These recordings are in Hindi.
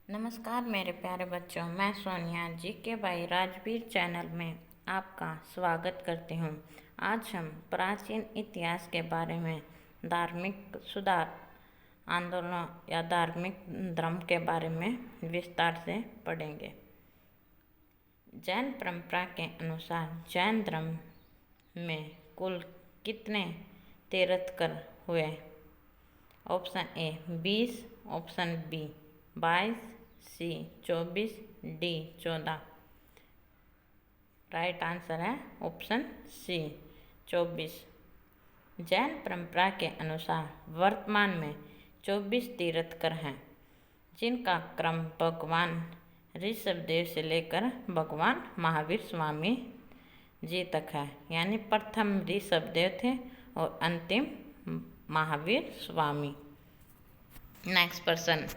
नमस्कार मेरे प्यारे बच्चों, मैं सोनिया जी के भाई राजवीर चैनल में आपका स्वागत करती हूँ। आज हम प्राचीन इतिहास के बारे में धार्मिक सुधार आंदोलनों या धार्मिक धर्म के बारे में विस्तार से पढ़ेंगे। जैन परंपरा के अनुसार जैन धर्म में कुल कितने तीर्थंकर हुए? Option A 20, option B 22, C 24, D 14। Right answer है ऑप्शन सी 24। जैन परंपरा के अनुसार वर्तमान में 24 तीर्थंकर हैं, जिनका क्रम भगवान ऋषभदेव से लेकर भगवान महावीर स्वामी जी तक है। यानी प्रथम ऋषभदेव थे और अंतिम महावीर स्वामी। नेक्स्ट प्रश्न,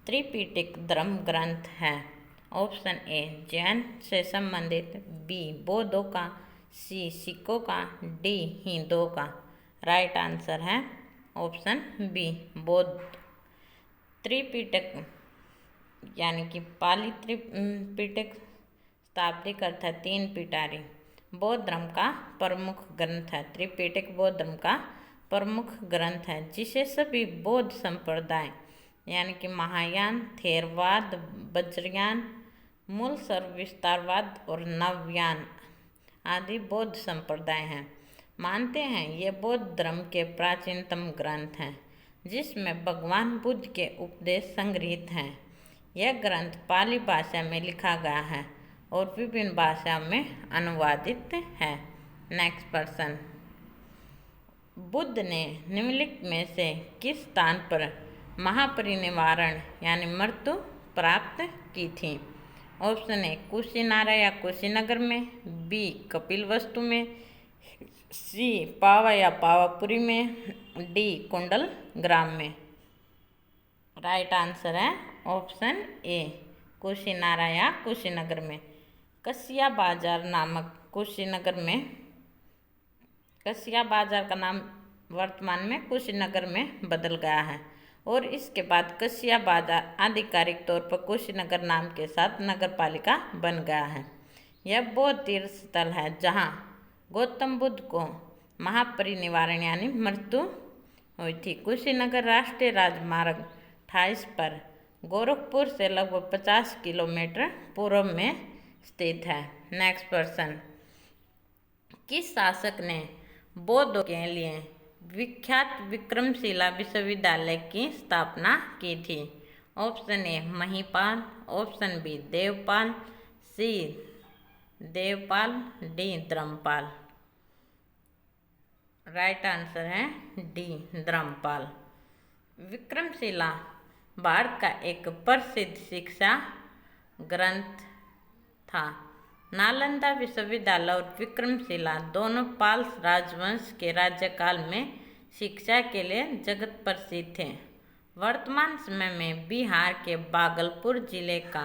त्रिपिटक धर्म ग्रंथ है? ऑप्शन ए जैन से संबंधित, बी बौद्धों का, सी सिखों का, डी हिंदुओं का। राइट आंसर है ऑप्शन बी बौद्ध। त्रिपिटक यानी कि पाली त्रिपिटक शाब्दिक अर्थ है 3 पिटारी। बौद्ध धर्म का प्रमुख ग्रंथ है। त्रिपिटक बौद्ध धर्म का प्रमुख ग्रंथ है, जिसे सभी बौद्ध संप्रदाय यानी कि महायान, थेरवाद, वज्रयान, मूल सर्व विस्तारवाद और नवयान आदि बौद्ध संप्रदाय हैं मानते हैं। ये बौद्ध धर्म के प्राचीनतम ग्रंथ हैं, जिसमें भगवान बुद्ध के उपदेश संग्रहित हैं। यह ग्रंथ पाली भाषा में लिखा गया है और विभिन्न भाषाओं में अनुवादित है। नेक्स्ट प्रश्न, बुद्ध ने निम्नलिखित में से किस स्थान पर महापरिनिर्वाण यानी मृत्यु प्राप्त की थी? ऑप्शन ए कुशीनारा या कुशीनगर में, बी कपिलवस्तु में, सी पावा या पावापुरी में, डी कुंडल ग्राम में। राइट आंसर है ऑप्शन ए कुशीनारा या कुशीनगर में। कसिया बाजार नामक कुशीनगर में, कसिया बाजार का नाम वर्तमान में कुशीनगर में बदल गया है और इसके बाद कसिया बाजार आधिकारिक तौर पर कुशीनगर नाम के साथ नगर पालिका बन गया है। यह बौद्ध तीर्थ स्थल है जहाँ गौतम बुद्ध को महापरिनिर्वाण यानी मृत्यु हुई थी। कुशीनगर राष्ट्रीय राजमार्ग 28 पर गोरखपुर से लगभग 50 किलोमीटर पूर्व में स्थित है। नेक्स्ट प्रश्न, किस शासक ने बौद्धों के लिए विख्यात विक्रमशिला विश्वविद्यालय की स्थापना की थी? Option A Mahipal, option B Devpal, C Devpal, D Dharmapal. Right answer है डी धर्मपाल। विक्रमशिला भारत का एक प्रसिद्ध शिक्षा ग्रंथ था। नालंदा विश्वविद्यालय और विक्रमशिला दोनों पाल राजवंश के राज्यकाल में शिक्षा के लिए जगत प्रसिद्ध थे। वर्तमान समय में बिहार के भागलपुर जिले का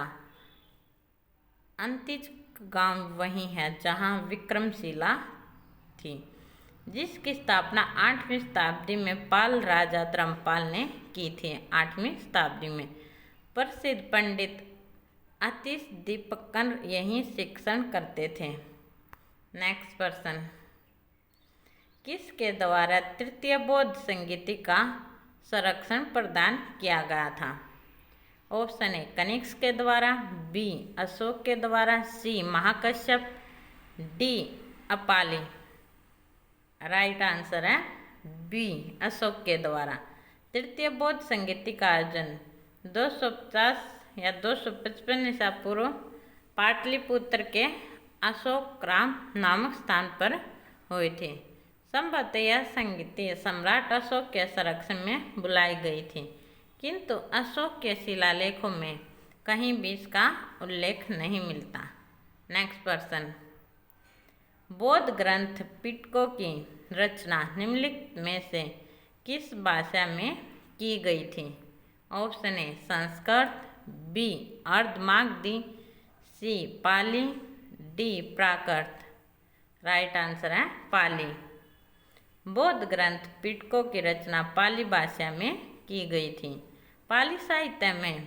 अंतिज गांव वही है जहां विक्रमशिला थी, जिसकी स्थापना 8वीं शताब्दी में पाल राजा धर्मपाल ने की थी। 8वीं शताब्दी में प्रसिद्ध पंडित अतिश दीपकन यहीं शिक्षण करते थे। नेक्स्ट प्रश्न, किसके द्वारा तृतीय बौद्ध संगीति का संरक्षण प्रदान किया गया था? ऑप्शन ए कनिष्क के द्वारा, बी अशोक के द्वारा, सी महाकश्यप, डी अपाली। राइट आंसर है बी अशोक के द्वारा। तृतीय बौद्ध संगीति का आयोजन 250 या 255 ईसा पूर्व पाटलिपुत्र के अशोकराम नामक स्थान पर हुई थी। संभवतः यह संगीति सम्राट अशोक के संरक्षण में बुलाई गई थी, किंतु अशोक के शिलालेखों में कहीं भी इसका उल्लेख नहीं मिलता। नेक्स्ट प्रश्न, बौद्ध ग्रंथ पिटकों की रचना निम्नलिखित में से किस भाषा में की गई थी? Option A Sanskrit, B Ardhamagadhi, C Pali, D Prakrit. Right answer है पाली। बौद्ध ग्रंथ पिटकों की रचना पाली भाषा में की गई थी। पाली साहित्य में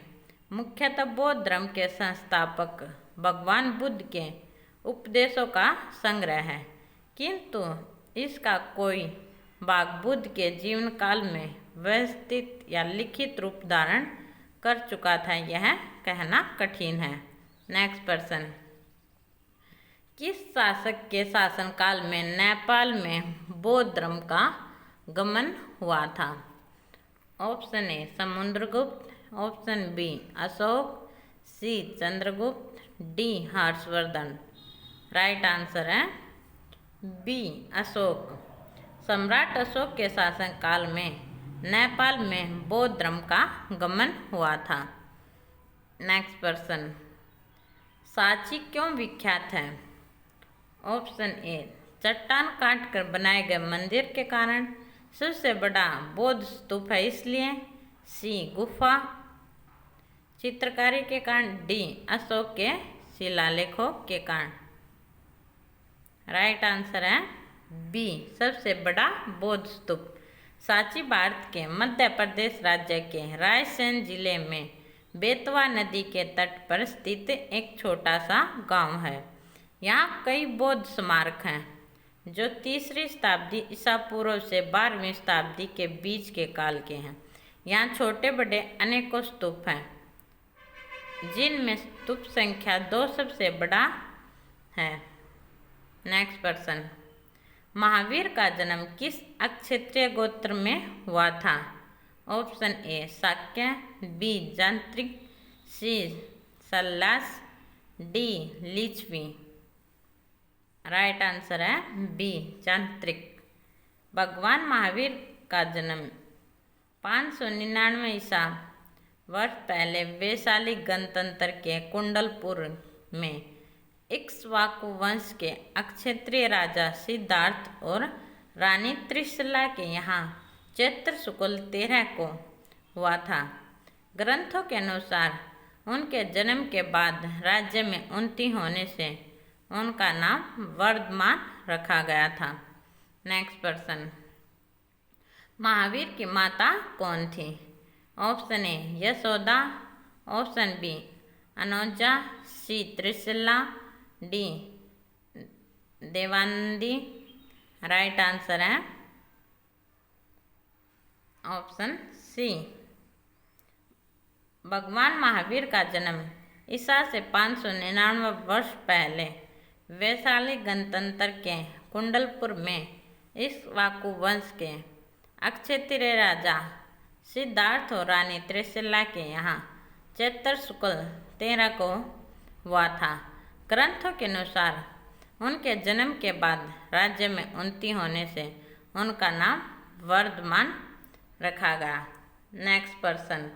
मुख्यतः बौद्ध धर्म के संस्थापक भगवान बुद्ध के उपदेशों का संग्रह है, किंतु इसका कोई भाग बुद्ध के जीवन काल में व्यवस्थित या लिखित रूप धारण कर चुका था, यह कहना कठिन है। नेक्स्ट प्रश्न, किस शासक के शासनकाल में नेपाल में बौद्ध धर्म का गमन हुआ था? Option A Samudragupta, option B Ashoka, C Chandragupta, D Harshavardhana. Right answer है बी अशोक। सम्राट अशोक के शासनकाल में नेपाल में बौद्ध धर्म का गमन हुआ था। नेक्स्ट प्रश्न, सांची क्यों विख्यात है? ऑप्शन ए चट्टान काटकर बनाए गए मंदिर के कारण, सबसे बड़ा बौद्ध स्तूप है इसलिए, सी गुफा चित्रकारी के कारण, डी अशोक के शिलालेखों के कारण। राइट आंसर है बी सबसे बड़ा बौद्ध स्तूप। सांची भारत के मध्य प्रदेश राज्य के रायसेन जिले में बेतवा नदी के तट पर स्थित एक छोटा सा गांव है। यहाँ कई बौद्ध स्मारक हैं जो 3री शताब्दी ईसा पूर्व से 12वीं शताब्दी के बीच के काल के हैं। यहाँ छोटे बड़े अनेकों स्तूप हैं, जिनमें स्तूप संख्या 2 सबसे बड़ा है। नेक्स्ट प्रश्न, महावीर का जन्म किस अक्षत्रिय गोत्र में हुआ था? Option A Shakya, B Jnatrika, C सल्लास, डी लिच्छवी। राइट आंसर है बी जांत्रिक। भगवान महावीर का जन्म 599 ईसा वर्ष पहले वैशाली गणतंत्र के कुंडलपुर में इक्ष्वाकु वंश के अक्षत्रिय राजा सिद्धार्थ और रानी त्रिशला के यहाँ चैत्र शुक्ल 13 को हुआ था। ग्रंथों के अनुसार उनके जन्म के बाद राज्य में उन्नति होने से उनका नाम वर्धमान रखा गया था। नेक्स्ट प्रश्न, महावीर की माता कौन थी? Option A Yashoda, option B Anauja, C Trishala, D Devanandi. Right answer है ऑप्शन सी। भगवान महावीर का जन्म ईसा से 599 वर्ष पहले वैशाली गणतंत्र के कुंडलपुर में इक्ष्वाकु वंश के अक्षत्रिय राजा सिद्धार्थ और रानी त्रिशला के यहाँ चैत्र शुक्ल 13 को हुआ था। ग्रंथों के अनुसार उनके जन्म के बाद राज्य में उन्नति होने से उनका नाम वर्धमान रखा गया। नेक्स्ट प्रश्न,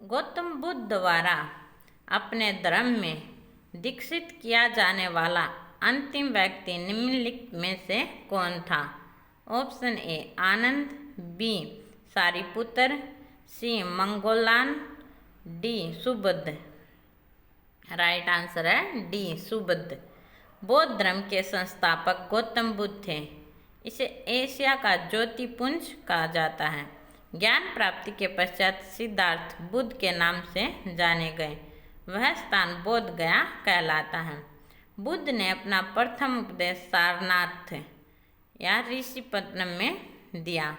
गौतम बुद्ध द्वारा अपने धर्म में दीक्षित किया जाने वाला अंतिम व्यक्ति निम्नलिखित में से कौन था? Option A Anand, B Sariputra, C मंगोलान, डी सुबुद्ध। राइट आंसर है डी सुबुद्ध। बौद्ध धर्म के संस्थापक गौतम बुद्ध थे। इसे एशिया का ज्योतिपुंज कहा जाता है। ज्ञान प्राप्ति के पश्चात सिद्धार्थ बुद्ध के नाम से जाने गए। वह स्थान बोध गया कहलाता है। बुद्ध ने अपना प्रथम उपदेश सारनाथ या ऋषिपत्तनम में दिया,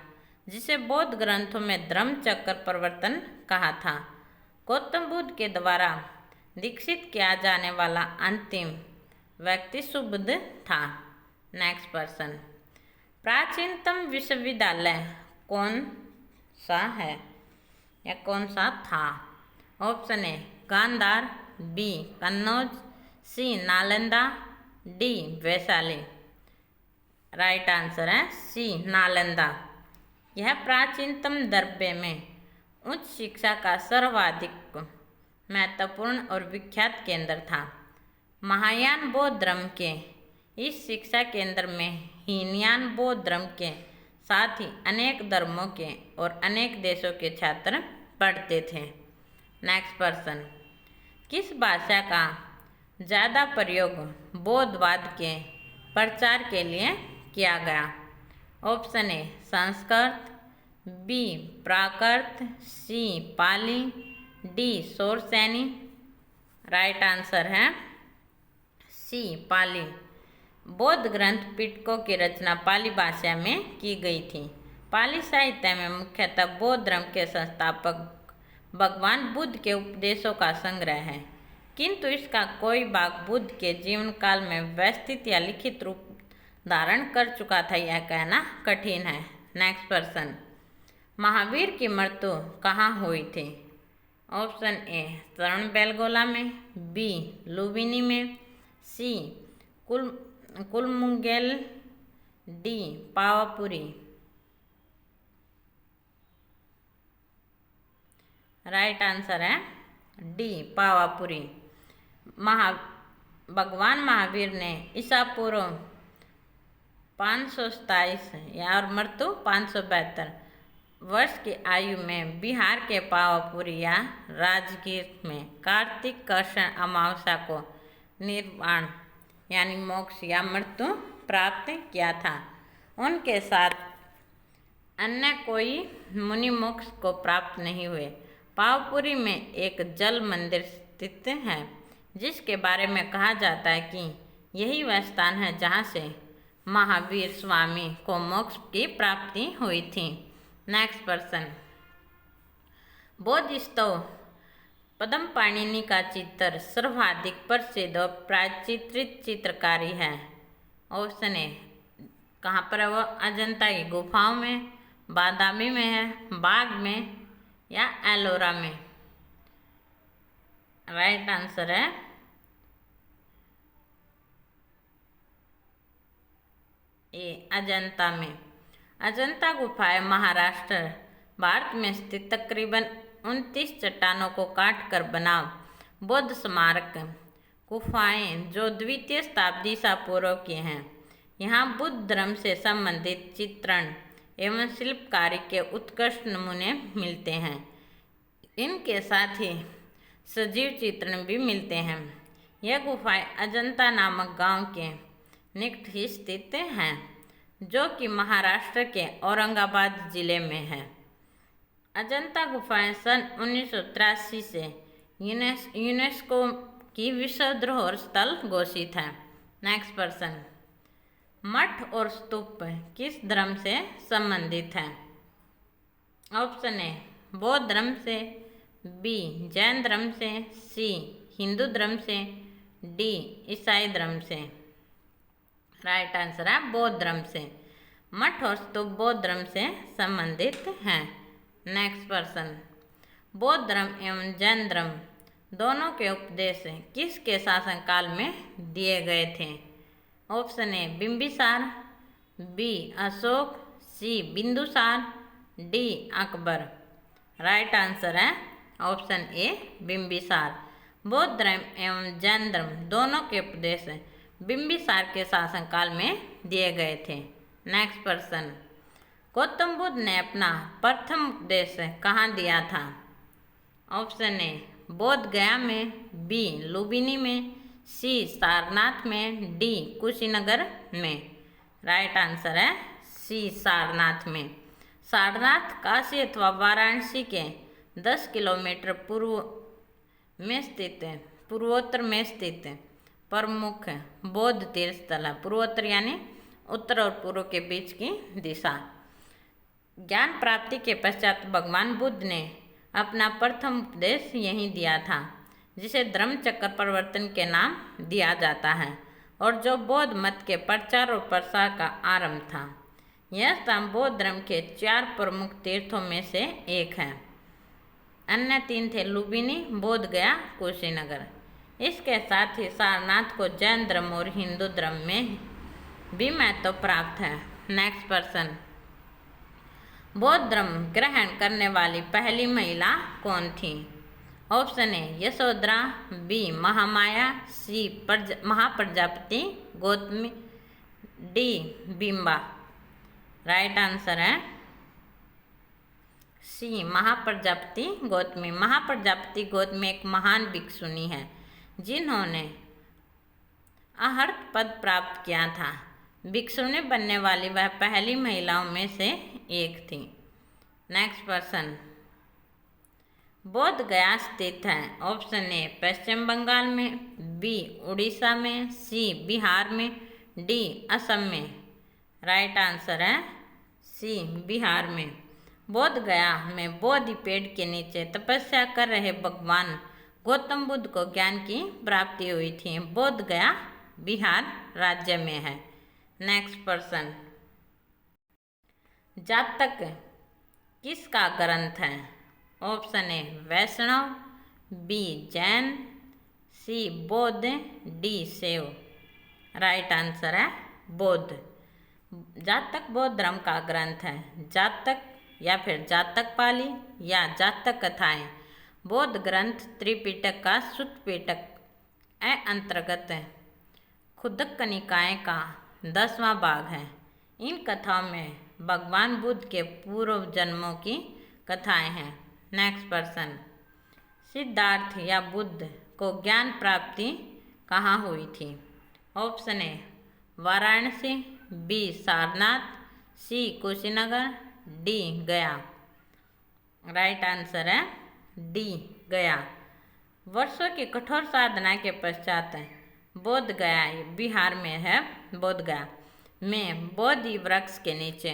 जिसे बौद्ध ग्रंथों में धर्म चक्र प्रवर्तन कहा था। गौतम बुद्ध के द्वारा दीक्षित किया जाने वाला अंतिम व्यक्ति सुबुद्ध था। नेक्स्ट प्रश्न, प्राचीनतम विश्वविद्यालय कौन सा है या कौन सा था? Option A Gandhara, B Kannauj, C Nalanda, D Vaishali. Right answer है सी नालंदा। यह प्राचीनतम द्रव्य में उच्च शिक्षा का सर्वाधिक महत्वपूर्ण और विख्यात केंद्र था। महायान बौद्ध धर्म के इस शिक्षा केंद्र में हीनयान बौद्ध धर्म के साथ ही अनेक धर्मों के और अनेक देशों के छात्र पढ़ते थे। नेक्स्ट प्रश्न, किस भाषा का ज़्यादा प्रयोग बौद्धवाद के प्रचार के लिए किया गया? Option A Sanskrit, B Prakrit, C Pali, D Shauraseni. Right answer है सी पाली। बौद्ध ग्रंथ पिटकों की रचना पाली भाषा में की गई थी। पाली साहित्य में मुख्यतः बौद्ध धर्म के संस्थापक भगवान बुद्ध के उपदेशों का संग्रह है, किंतु इसका कोई भाग बुद्ध के जीवन काल में व्यवस्थित या लिखित रूप धारण कर चुका था, यह कहना कठिन है। नेक्स्ट प्रश्न, महावीर की मृत्यु कहाँ हुई थी? ऑप्शन ए श्रवणबेलगोला में, बी लुम्बिनी में, सी कुलमुगेल, डी पावापुरी। राइट आंसर है डी पावापुरी। भगवान महावीर ने ईसा पूर्व 527 या और मृत्यु 572 वर्ष की आयु में बिहार के पावापुरी या राजगीर में कार्तिक कृष्ण अमावस्या को निर्वाण यानी मोक्ष या मृत्यु प्राप्त किया था। उनके साथ अन्य कोई मुनि मोक्ष को प्राप्त नहीं हुए। पावापुरी में एक जल मंदिर स्थित है, जिसके बारे में कहा जाता है कि यही वह स्थान है जहाँ से महावीर स्वामी को मोक्ष की प्राप्ति हुई थी। नेक्स्ट प्रश्न, बोधिसत्व पद्मपाणिनि का चित्र सर्वाधिक प्रसिद्ध और प्राचित्रित चित्रकारी है। ऑप्शन ए कहाँ पर है वो? अजंता की गुफाओं में, बादामी में है, बाग में या एलोरा में। राइट आंसर है ए अजंता में। अजंता गुफाएं महाराष्ट्र भारत में स्थित तकरीबन 29 चट्टानों को काट कर बना बौद्ध स्मारक गुफाएं जो द्वितीय शताब्दी ईसा पूर्व की हैं। यहाँ बुद्ध धर्म से संबंधित चित्रण एवं शिल्पकारी के उत्कृष्ट नमूने मिलते हैं। इनके साथ ही सजीव चित्रण भी मिलते हैं। यह गुफाएं अजंता नामक गांव के निकट ही स्थित हैं, जो कि महाराष्ट्र के औरंगाबाद जिले में है। अजंता गुफाएं सन 1983 से यूनेस्को की विश्व धरोहर स्थल घोषित है। नेक्स्ट प्रश्न, मठ और स्तूप किस धर्म से संबंधित है? ऑप्शन ए बौद्ध धर्म से, बी जैन धर्म से, सी हिंदू धर्म से, डी ईसाई धर्म से। राइट आंसर है बौद्ध धर्म से। मठ और स्तूप बौद्ध धर्म से संबंधित हैं। नेक्स्ट प्रश्न, बौद्ध धर्म एवं जैन धर्म दोनों के उपदेश किसके शासनकाल में दिए गए थे? Option A Bimbisara, B Ashoka, C Bindusara, D Akbar. Right answer है ऑप्शन ए बिंबिसार। बौद्ध धर्म एवं जैन धर्म दोनों के उपदेश बिंबिसार के शासनकाल में दिए गए थे। नेक्स्ट प्रश्न, गौतम बुद्ध ने अपना प्रथम उपदेश कहाँ दिया था? ऑप्शन ए बोध गया में, बी लुम्बिनी में, सी सारनाथ में, डी कुशीनगर में। राइट आंसर है सी सारनाथ में। सारनाथ काशी अथवा वाराणसी के 10 किलोमीटर पूर्वोत्तर में स्थित प्रमुख बौद्ध तीर्थ स्थल है। पूर्वोत्तर यानी उत्तर और पूर्व के बीच की दिशा। ज्ञान प्राप्ति के पश्चात भगवान बुद्ध ने अपना प्रथम उपदेश यहीं दिया था, जिसे धर्म चक्र प्रवर्तन के नाम दिया जाता है और जो बौद्ध मत के प्रचार और प्रसार का आरंभ था। यह स्थान बौद्ध धर्म के 4 प्रमुख तीर्थों में से एक है। अन्य 3 थे लुम्बिनी, बोध गया, कुशीनगर। इसके साथ ही सारनाथ को जैन धर्म और हिंदू धर्म में भी महत्व प्राप्त है। नेक्स्ट प्रश्न, बौद्ध धर्म ग्रहण करने वाली पहली महिला कौन थी? Option A Yashodhara, B Mahamaya, C Mahaprajapati Gautami, D Bimba. Right answer है सी महाप्रजापति गौतमी। महाप्रजापति गौतमी एक महान भिक्षुनी है, जिन्होंने अहर्त पद प्राप्त किया था। भिक्षुनी बनने वाली वह पहली महिलाओं में से एक थी। नेक्स्ट पर्सन, बोध गया स्थित है। ऑप्शन ए पश्चिम बंगाल में, बी उड़ीसा में, सी बिहार में, डी असम में। राइट आंसर है सी बिहार में। बोध गया में बोधि पेड़ के नीचे तपस्या कर रहे भगवान गौतम बुद्ध को ज्ञान की प्राप्ति हुई थी। बोध गया बिहार राज्य में है। नेक्स्ट पर्सन, जातक किसका ग्रंथ है? Option A Vaishnav, B Jain, C Bauddh, D शैव। राइट आंसर है बौद्ध। जातक बौद्ध धर्म का ग्रंथ है। जातक या फिर जातक पाली या जातक कथाएं बौद्ध ग्रंथ त्रिपिटक का सुत्तपिटक अंतर्गत खुदक निकाय का 10वां भाग है। इन कथाओं में भगवान बुद्ध के पूर्व जन्मों की कथाएं हैं। नेक्स्ट पर्सन, सिद्धार्थ या बुद्ध को ज्ञान प्राप्ति कहाँ हुई थी? Option A Varanasi, B Sarnath, C Kushinagar, D Gaya. Right answer है डी गया। वर्षों की कठोर साधना के पश्चात बोध गया बिहार में है। बोध गया में बोधि वृक्ष के नीचे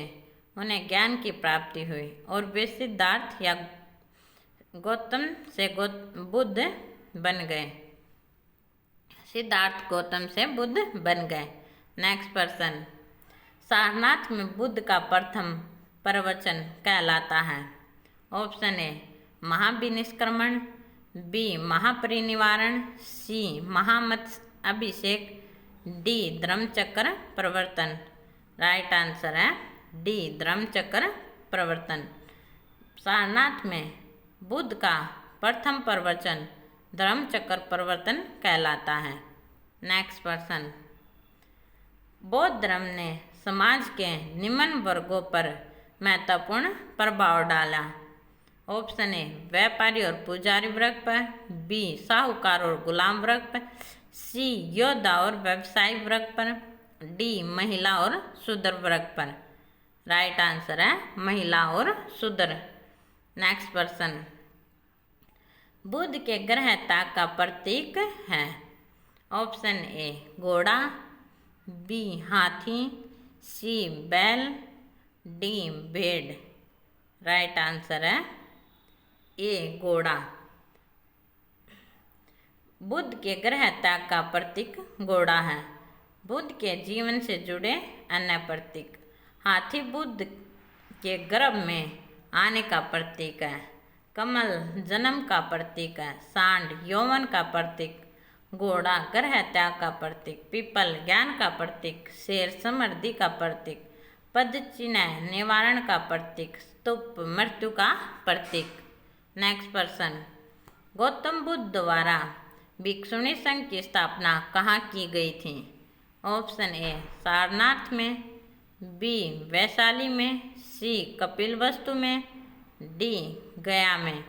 उन्हें ज्ञान की प्राप्ति हुई और वे सिद्धार्थ या गौतम से बुद्ध बन गए। सिद्धार्थ गौतम से बुद्ध बन गए। नेक्स्ट पर्सन, सारनाथ में बुद्ध का प्रथम प्रवचन कहलाता है। Option A Mahavinishkraman, B Mahaparinirvan, C महामत अभिषेक, D Dharmachakra Pravartan. Right answer है डी धर्मचक्र प्रवर्तन। सारनाथ में बुद्ध का प्रथम प्रवचन धर्मचक्र प्रवर्तन कहलाता है। नेक्स्ट पर्सन, बौद्ध धर्म ने समाज के निम्न वर्गों पर महत्वपूर्ण प्रभाव डाला। ऑप्शन ए व्यापारी और पुजारी वर्ग पर, बी साहूकार और गुलाम वर्ग पर, सी योद्धा और व्यवसायी वर्ग पर, डी महिला और शूद्र वर्ग पर। राइट आंसर है महिला और शूद्र। नेक्स्ट पर्सन, बुद्ध के ग्रहता का प्रतीक है। ऑप्शन ए घोड़ा, बी हाथी, सी बैल, डी भेड़। राइट आंसर है ए घोड़ा। बुद्ध के ग्रहता का प्रतीक घोड़ा है। बुद्ध के जीवन से जुड़े अन्य प्रतीक, हाथी बुद्ध के गर्भ में आने का प्रतीक है, कमल जन्म का प्रतीक है, सांड यौवन का प्रतीक, घोड़ा ग्रहत्या का प्रतीक, पीपल ज्ञान का प्रतीक, शेर समृद्धि का प्रतीक, पद चिन्ह निवारण का प्रतीक, स्तूप मृत्यु का प्रतीक। नेक्स्ट पर्सन, गौतम बुद्ध द्वारा भिक्षुणी संघ की स्थापना कहाँ की गई थी? ऑप्शन ए सारनाथ में, बी वैशाली में, सी कपिलवस्तु में, डी गया में।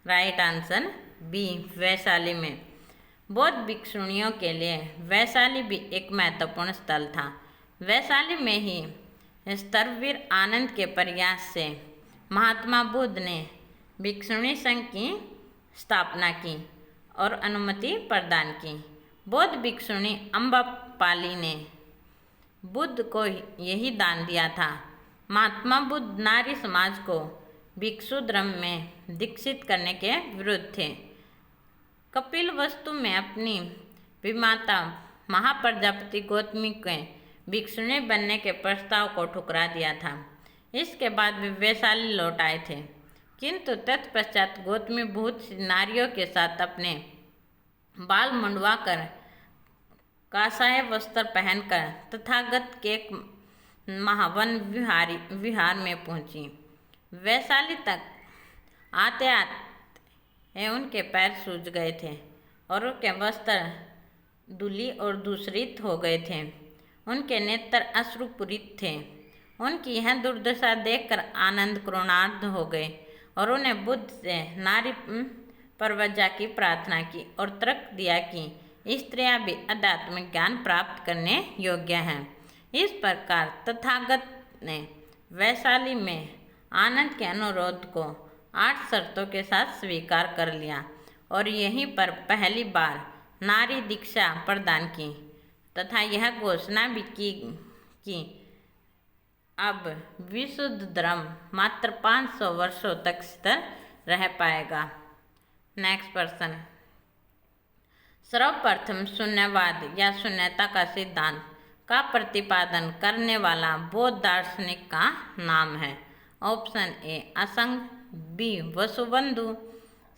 राइट आंसर बी वैशाली में। बौद्ध भिक्षुणियों के लिए वैशाली भी एक महत्वपूर्ण स्थल था। वैशाली में ही स्तरवीर आनंद के प्रयास से महात्मा बुद्ध ने भिक्षुणी संघ की स्थापना की और अनुमति प्रदान की। बौद्ध भिक्षुणी अम्बापाली ने बुद्ध को यही दान दिया था। महात्मा बुद्ध नारी समाज को भिक्षु धर्म में दीक्षित करने के विरुद्ध थे। कपिलवस्तु में अपनी विमाता महाप्रजापति गौतमी के भिक्षुणी बनने के प्रस्ताव को ठुकरा दिया था। इसके बाद वे वैशाली लौट आए थे, किंतु तत्पश्चात गौतमी बहुत सी नारियों के साथ अपने बाल मुंडवाकर कासाय वस्त्र पहनकर तथागत के एक महावन विहार में पहुंची। वैशाली तक आते आते उनके पैर सूज गए थे और उनके वस्त्र धूली और दूषित हो गए थे। उनके नेत्र अश्रुपूरित थे। उनकी यह दुर्दशा देखकर आनंद करुणार्ध हो गए और उन्हें बुद्ध से नारी प्रवज्जा की प्रार्थना की और तर्क दिया कि स्त्रियां भी आध्यात्मिक ज्ञान प्राप्त करने योग्य हैं। इस प्रकार तथागत ने वैशाली में आनंद के अनुरोध को 8 शर्तों के साथ स्वीकार कर लिया और यहीं पर पहली बार नारी दीक्षा प्रदान की तथा यह घोषणा भी की कि अब विशुद्ध धर्म मात्र 500 वर्षों तक स्थिर रह पाएगा। नेक्स्ट प्रश्न, सर्वप्रथम शून्यवाद या शून्यता का सिद्धांत का प्रतिपादन करने वाला बौद्ध दार्शनिक का नाम है। ऑप्शन ए असंग, बी वसुबंधु,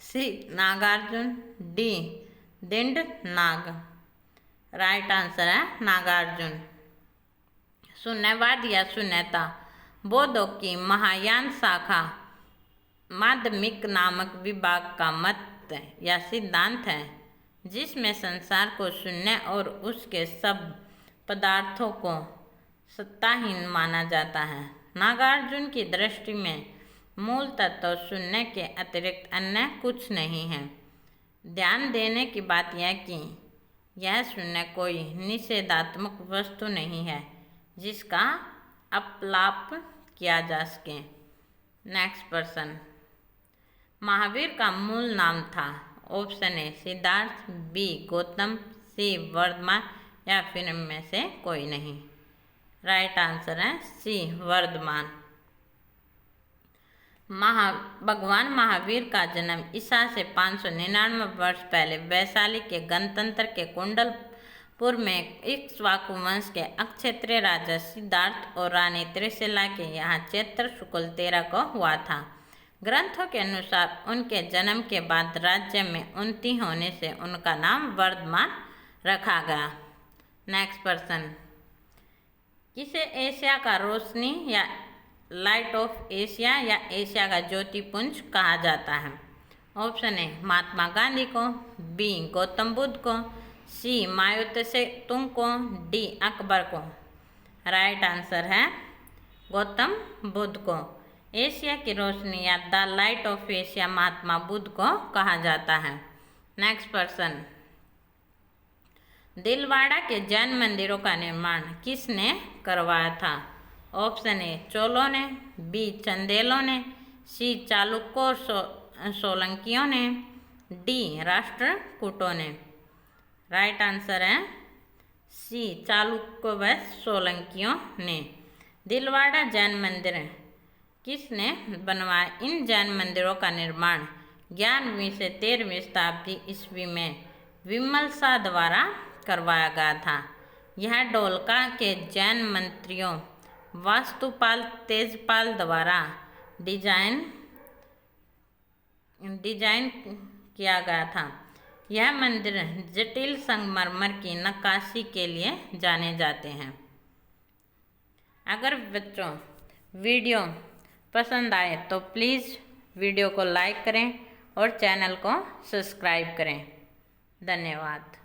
सी नागार्जुन, डी दिंड नाग। राइट आंसर है नागार्जुन। शून्यवाद या शून्यता बौद्धों की महायान शाखा माध्यमिक नामक विभाग का मत या सिद्धांत है जिसमें संसार को शून्य और उसके सब पदार्थों को सत्ताहीन माना जाता है। नागार्जुन की दृष्टि में मूल तत्व शून्य के अतिरिक्त अन्य कुछ नहीं है। ध्यान देने की बात यह कि यह शून्य कोई निषेधात्मक वस्तु नहीं है जिसका अपलाप किया जा सके। नेक्स्ट प्रश्न, महावीर का मूल नाम था। Option A Siddharth, B Gautam, C Vardhaman या फिर इनमें से कोई नहीं। राइट आंसर है सी वर्धमान। भगवान महावीर का जन्म ईसा से 599 वर्ष पहले वैशाली के गणतंत्र के कुंडलपुर में इक्ष्वाकु वंश के अक्षत्रिय राजा सिद्धार्थ और रानी त्रिशला के यहाँ चैत्र शुक्ल 13 को हुआ था। ग्रंथों के अनुसार उनके जन्म के बाद राज्य में उन्नति होने से उनका नाम वर्धमान रखा गया। नेक्स्ट प्रश्न, किसे एशिया का रोशनी या लाइट ऑफ एशिया या एशिया का ज्योतिपुंज कहा जाता है। ऑप्शन ए महात्मा गांधी को, बी गौतम बुद्ध को, सी माओ त्से तुंग को, डी अकबर को। राइट आंसर है गौतम बुद्ध को। एशिया की रोशनी या the light of Asia Mahatma Buddha को कहा जाता है। नेक्स्ट प्रश्न, दिलवाड़ा के जैन मंदिरों का निर्माण किसने करवाया था। ऑप्शन ए चोलों ने, बी चंदेलों ने, सी चालुक्यों और सोलंकियों ने, डी राष्ट्रकूटों ने। राइट आंसर है सी चालुक्यों व सोलंकियों ने। दिलवाड़ा जैन मंदिर किसने बनवाया। इन जैन मंदिरों का निर्माण 11वीं से 13वीं शताब्दी ईस्वी में विमल शाह द्वारा करवाया गया था। यह ढोलका के जैन मंत्रियों वास्तुपाल तेजपाल द्वारा डिजाइन किया गया था। यह मंदिर जटिल संगमरमर की नक्काशी के लिए जाने जाते हैं। अगर बच्चों वीडियो पसंद आए तो प्लीज़ वीडियो को लाइक करें और चैनल को सब्सक्राइब करें। धन्यवाद।